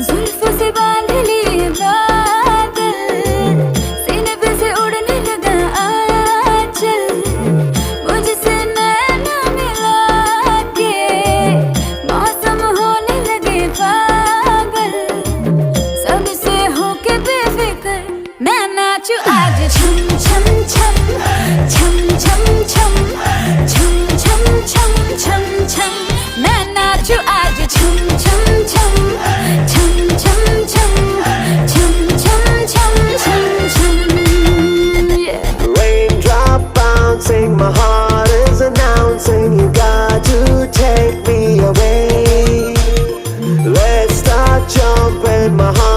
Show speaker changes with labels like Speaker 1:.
Speaker 1: जुल्फों से बांध लिए बादल, सीने पे से उड़ने लगा आंचल, मुझसे नैना मिला के मौसम होने लगे पागल, सबसे होके बेफिक्र मैं नाचूं आज छम छम छम छम छम छम छम छम छम छम छम, मैं नाचूं आज छम छम छम छम छम छम छम छम छम छम छम, yeah.
Speaker 2: Raindrop bouncing, my heart is announcing you got to take me away. Let's start jumping, my heart